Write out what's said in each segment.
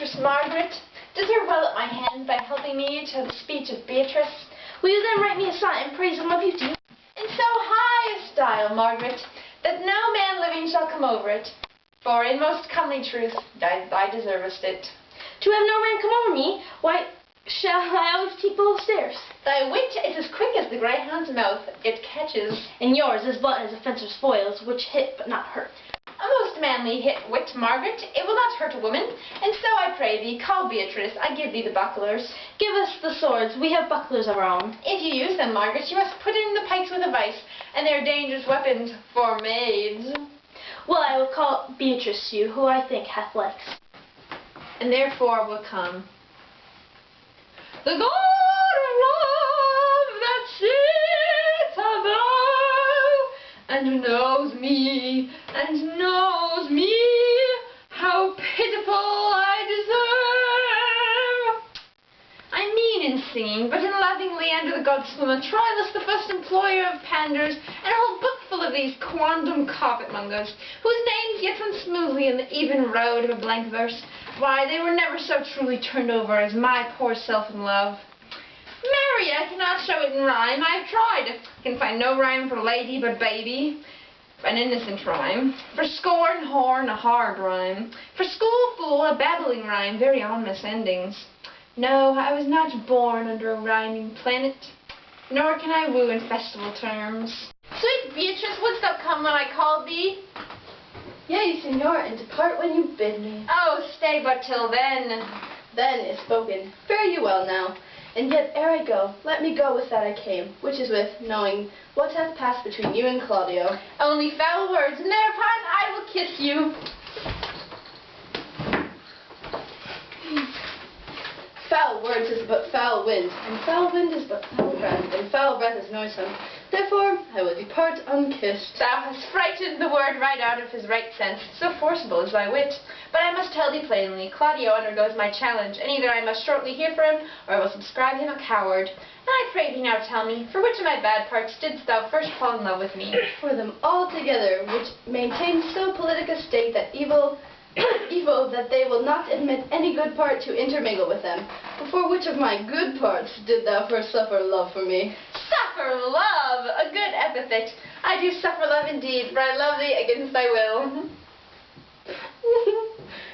Beatrice Margaret. Deserve well at my hand by helping me to the speech of Beatrice. Will you then write me a sonnet in praise of my beauty? In so high a style, Margaret, that no man living shall come over it. For in most comely truth, thou deservest it. To have no man come over me, why shall I always keep below stairs? Thy wit is as quick as the greyhound's mouth, it catches. And yours is but as a fencer's foils, which hit but not hurt. A most manly wit, Margaret, it will not hurt a woman, and so I pray thee, call Beatrice, I give thee the bucklers. Give us the swords, we have bucklers of our own. If you use them, Margaret, you must put in the pikes with a vice, and they are dangerous weapons for maids. Well, I will call Beatrice to you, who I think hath legs. And therefore will come the God of love that sits above, and knows me, how pitiful I deserve. I mean in singing, but in lovingly under the gods swimmer, Troilus, the first employer of panders, and a whole book full of these quondam carpetmongers, whose names yet run smoothly in the even road of a blank verse. Why, they were never so truly turned over as my poor self in love. Marry, I cannot show it in rhyme. I have tried. I can find no rhyme for lady but baby, an innocent rhyme. For scorn, horn, a hard rhyme. For school, fool, a babbling rhyme, very ominous endings. No, I was not born under a rhyming planet, nor can I woo in festival terms. Sweet Beatrice, wouldst thou come when I called thee? Yea, Signor, and depart when you bid me. Oh, stay but till then. Then is spoken. Fare you well now. And yet, ere I go, let me go with that I came, which is with knowing what hath passed between you and Claudio. Only foul words, and thereupon I will kiss you. Foul words is but foul wind, and foul wind is but foul breath, and foul breath is noisome. Therefore, I will depart unkissed. Thou hast frightened the word right out of his right sense, so forcible is thy wit. But I must tell thee plainly, Claudio undergoes my challenge, and either I must shortly hear for him, or I will subscribe him a coward. And I pray thee now tell me, for which of my bad parts didst thou first fall in love with me? For them all together, which maintain so politic a state that evil that they will not admit any good part to intermingle with them. Before which of my good parts did thou first suffer love for me? Suffer love! A good epithet. I do suffer love indeed, for I love thee against thy will.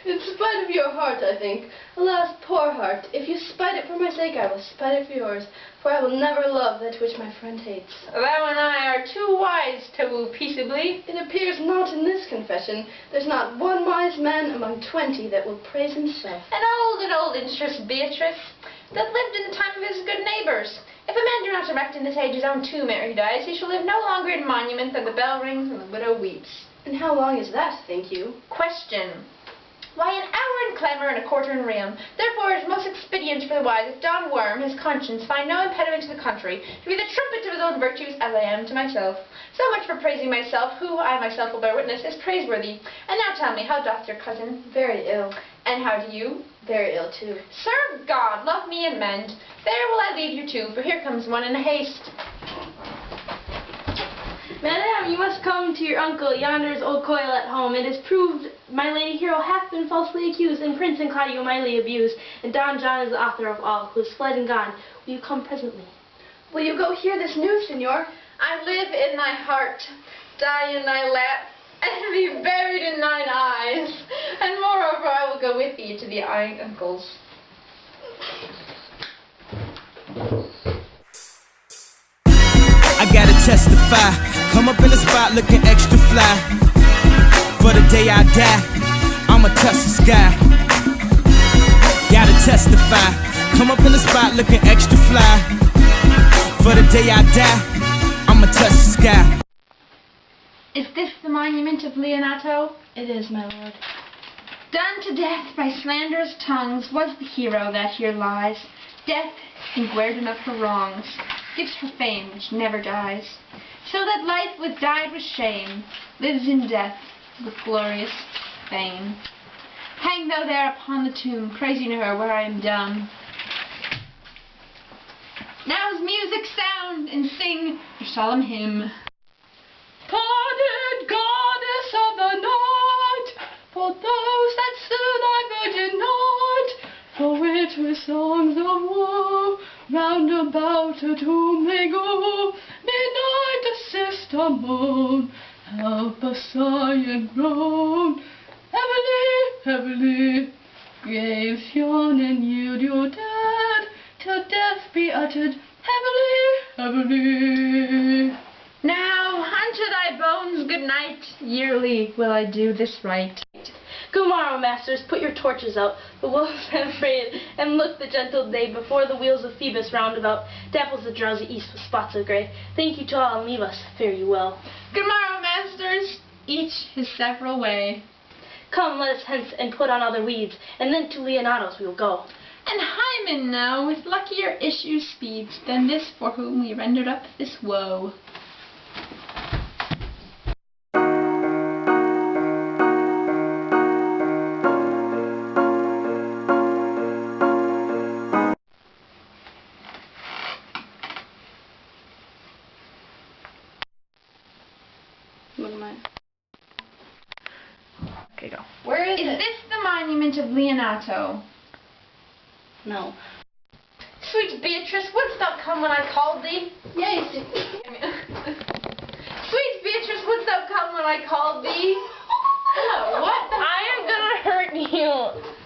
In spite of your heart, I think. Alas, poor heart, if you spite it for my sake, I will spite it for yours, for I will never love that which my friend hates. Thou and I are too wise to woo peaceably. It appears not in this confession. There's not one wise man among 20 that will praise himself. An old interest, Beatrice, that lived in the time of his good neighbours. If a man do not erect in this age his own tomb ere he dies, he shall live no longer in monument than the bell rings and the widow weeps. And how long is that, think you? Question. Why, an hour in clamour and a quarter in realm. Therefore it is most expedient for the wise, if Don Worm, his conscience, find no impediment to the contrary, to be the trumpet of his own virtues, as I am to myself. So much for praising myself, who, I myself will bear witness, is praiseworthy. And now tell me, how doth your cousin? Very ill. And how do you? Very ill, too. Serve God, love me, and mend. There will I leave you too, for here comes one in a haste. Madam, you must come to your uncle, yonder's old coil at home. It is proved my lady Hero hath been falsely accused, and Prince and Claudio mightily abused, and Don John is the author of all, who is fled and gone. Will you come presently? Will you go hear this news, Signor? I live in thy heart, die in thy lap, and be buried in thine eyes. And moreover, I will go with thee to the uncles. I gotta testify, come up in the spot looking extra fly. For the day I die, I'ma touch the sky. Gotta testify, come up in the spot looking extra fly. For the day I die, I'ma touch the sky. Is this the monument of Leonato? It is, my lord. Done to death by slanderous tongues was the hero that here lies. Death, in guerdon of her wrongs, gives her fame which never dies. So that life with died with shame lives in death with glorious fame. Hang thou there upon the tomb, praising her where I am dumb. Now's music sound, and sing your solemn hymn. Parted goddess of the night, for those that slew thy virgin night, to songs of woe, round about her tomb they go. Midnight assist a moan, help a sigh and groan. Heavily, heavily, graves yawn and yield your dead, till death be uttered. Heavily, heavily. Now, unto thy bones good night. Yearly will I do this right. Good morrow, masters, put your torches out. The wolves have frayed, and look the gentle day before the wheels of Phoebus round about dapples the drowsy east with spots of grey. Thank you to all, and leave us. Fare you well. Good morrow, masters. Each his several way. Come, let us hence and put on other weeds, and then to Leonato's we will go. And Hymen now with luckier issue speeds than this for whom we rendered up this woe. What am I? Okay, go. Where is Is it? this the monument of Leonato? No. Sweet Beatrice, wouldst thou come when I called thee? Yes. Sweet Beatrice, wouldst thou come when I called thee? Oh, what the I am gonna hurt you.